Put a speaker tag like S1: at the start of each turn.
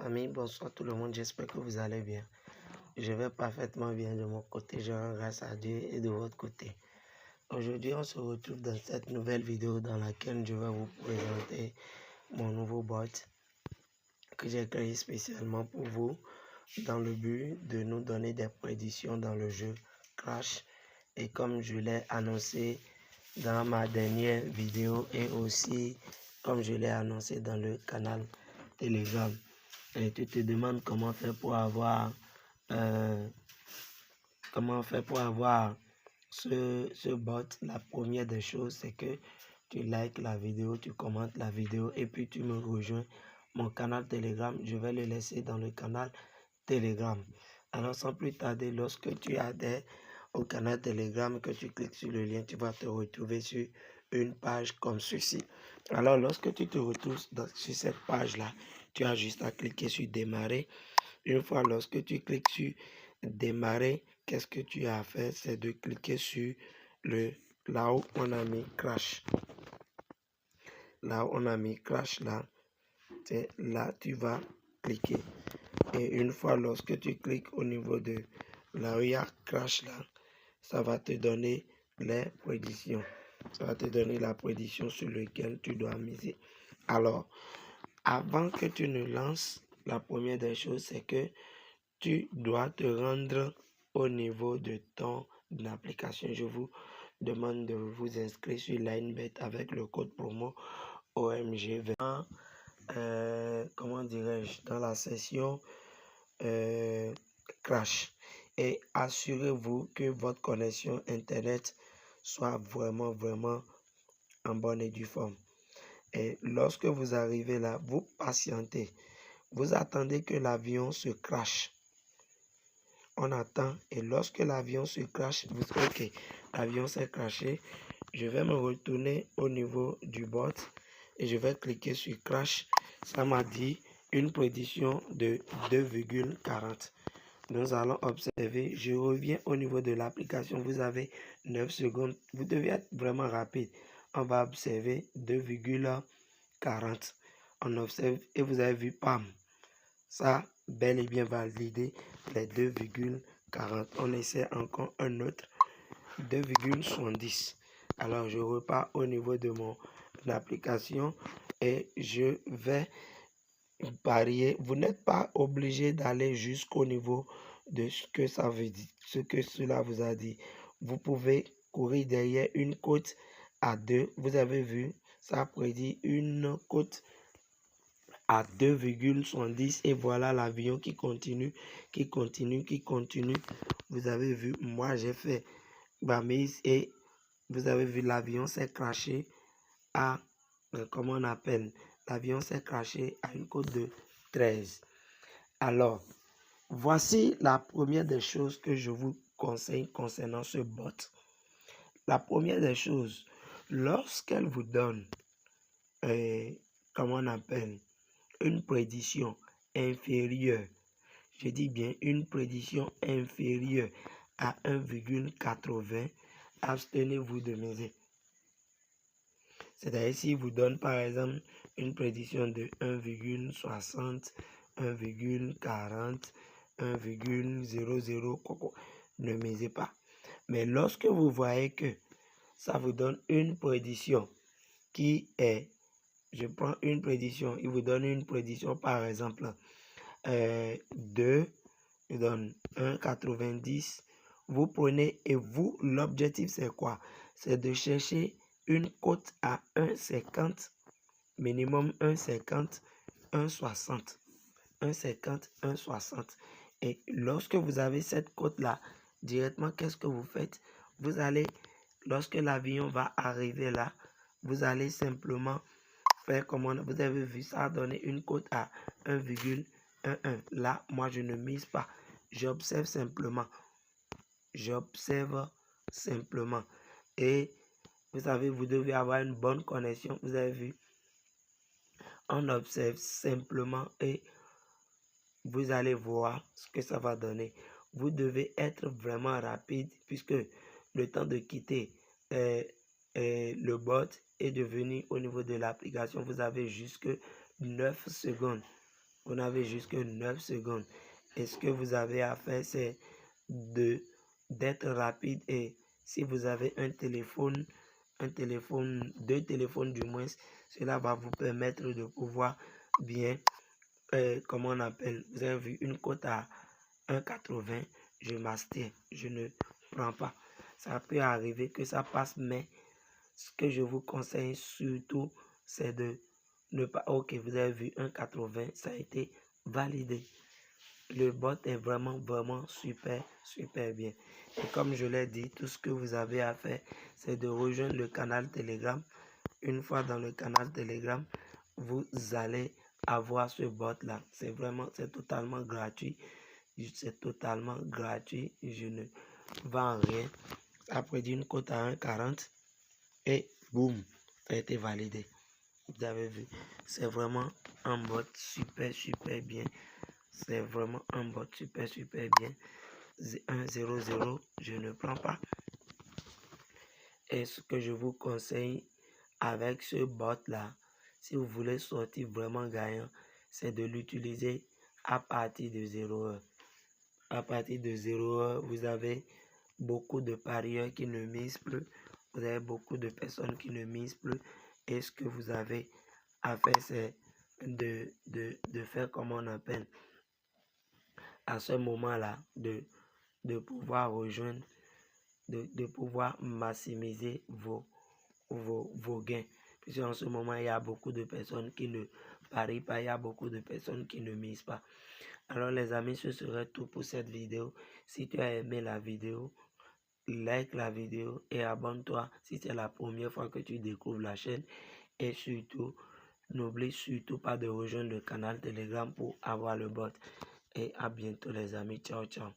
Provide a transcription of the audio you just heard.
S1: Amis, bonsoir tout le monde, j'espère que vous allez bien. Je vais parfaitement bien de mon côté, je rends grâce à Dieu et de votre côté. Aujourd'hui, on se retrouve dans cette nouvelle vidéo dans laquelle je vais vous présenter mon nouveau bot que j'ai créé spécialement pour vous dans le but de nous donner des prédictions dans le jeu Crash. Et comme je l'ai annoncé dans ma dernière vidéo et aussi comme je l'ai annoncé dans le canal Telegram. Et tu te demandes comment faire pour avoir ce bot. La première des choses, c'est que tu likes la vidéo, tu commentes la vidéo et puis tu me rejoins mon canal Telegram. Je vais le laisser dans le canal Telegram. Alors sans plus tarder, lorsque tu adhères au canal Telegram, que tu cliques sur le lien, tu vas te retrouver sur une page comme ceci. Alors lorsque tu te retrouves sur cette page-là, tu as juste à cliquer sur démarrer. Une fois lorsque tu cliques sur démarrer, qu'est-ce que tu as à faire? C'est de cliquer sur là où on a mis crash. Là où on a mis crash là, c'est là tu vas cliquer. Et une fois lorsque tu cliques au niveau de là où il y a crash là, ça va te donner les prédictions. Ça va te donner la prédiction sur laquelle tu dois miser. Alors, avant que tu ne lances, la première des choses, c'est que tu dois te rendre au niveau de ton application. Je vous demande de vous inscrire sur LineBet avec le code promo OMG20. Comment dirais-je, dans la session Crash. Et assurez-vous que votre connexion Internet soit vraiment en bonne et due forme. Et lorsque vous arrivez là, vous patientez. Vous attendez que l'avion se crache. On attend et lorsque l'avion se crache, ok, l'avion s'est crashé. Je vais me retourner au niveau du bot et je vais cliquer sur crash. Ça m'a dit une prédiction de 2,40. Nous allons observer. Je reviens au niveau de l'application. Vous avez 9 secondes. Vous devez être vraiment rapide. On va observer 2,40. On observe et vous avez vu, pam. Ça, bel et bien validé les 2,40. On essaie encore un autre 2,70. Alors, je repars au niveau de mon application et je vais parier. Vous n'êtes pas obligé d'aller jusqu'au niveau de ce que ça veut dire, ce que cela vous a dit. Vous pouvez courir derrière une cote à 2. Vous avez vu, ça prédit une cote à 2,70 et voilà l'avion qui continue. Vous avez vu, moi j'ai fait ma mise et vous avez vu l'avion s'est crashé à, comment on appelle, l'avion s'est crashé à une cote de 13. Alors, voici la première des choses que je vous conseille concernant ce bot. La première des choses, lorsqu'elle vous donne, comment on appelle, une prédiction inférieure, je dis bien une prédiction inférieure à 1,80, abstenez-vous de miser. C'est-à-dire si vous donne par exemple une prédiction de 1,60, 1,40, 1,00, ne misez pas. Mais lorsque vous voyez que ça vous donne une prédiction qui est, je prends une prédiction, il vous donne une prédiction par exemple 2, il donne 1,90, vous prenez et vous, l'objectif c'est quoi? C'est de chercher une cote à 1,50, minimum 1,50, 1,60. 1,50, 1,60. Et lorsque vous avez cette cote-là, directement, qu'est-ce que vous faites? Vous allez, lorsque l'avion va arriver là, vous allez simplement faire comme vous avez vu, ça a donné une cote à 1,11. Là, moi, je ne mise pas. J'observe simplement. Et vous savez, vous devez avoir une bonne connexion. Vous avez vu, on observe simplement et vous allez voir ce que ça va donner. Vous devez être vraiment rapide puisque le temps de quitter le bot et de venir au niveau de l'application, vous avez jusque 9 secondes. Vous n'avez juste que 9 secondes. Et ce que vous avez à faire, c'est d'être rapide. Et si vous avez un téléphone, deux téléphones du moins, cela va vous permettre de pouvoir bien, comment on appelle, vous avez vu une cote à 1,80, je m'abstiens, je ne prends pas. Ça peut arriver que ça passe, mais ce que je vous conseille surtout, c'est de ne pas... Ok, vous avez vu 1,80, ça a été validé. Le bot est vraiment super bien. Et comme je l'ai dit, tout ce que vous avez à faire, c'est de rejoindre le canal Telegram. Une fois dans le canal Telegram, vous allez avoir ce bot là. C'est totalement gratuit. C'est totalement gratuit. Je ne vends rien. Après d'une cote à 1,40 et boum, ça a été validé. Vous avez vu, c'est vraiment un bot super bien. C'est vraiment un bot super bien. 1,00, je ne prends pas. Et ce que je vous conseille avec ce bot là, si vous voulez sortir vraiment gagnant, c'est de l'utiliser à partir de 0 heure. À partir de 0 heure, vous avez beaucoup de parieurs qui ne misent plus. Vous avez beaucoup de personnes qui ne misent plus. Et ce que vous avez à faire, c'est de faire comme on appelle à ce moment-là, de pouvoir rejoindre, de pouvoir maximiser vos gains. Puisque en ce moment, il y a beaucoup de personnes qui ne parient pas, il y a beaucoup de personnes qui ne misent pas. Alors les amis, ce serait tout pour cette vidéo. Si tu as aimé la vidéo, like la vidéo et abonne-toi si c'est la première fois que tu découvres la chaîne. Et surtout, n'oublie surtout pas de rejoindre le canal Telegram pour avoir le bot. Et à bientôt les amis. Ciao, ciao.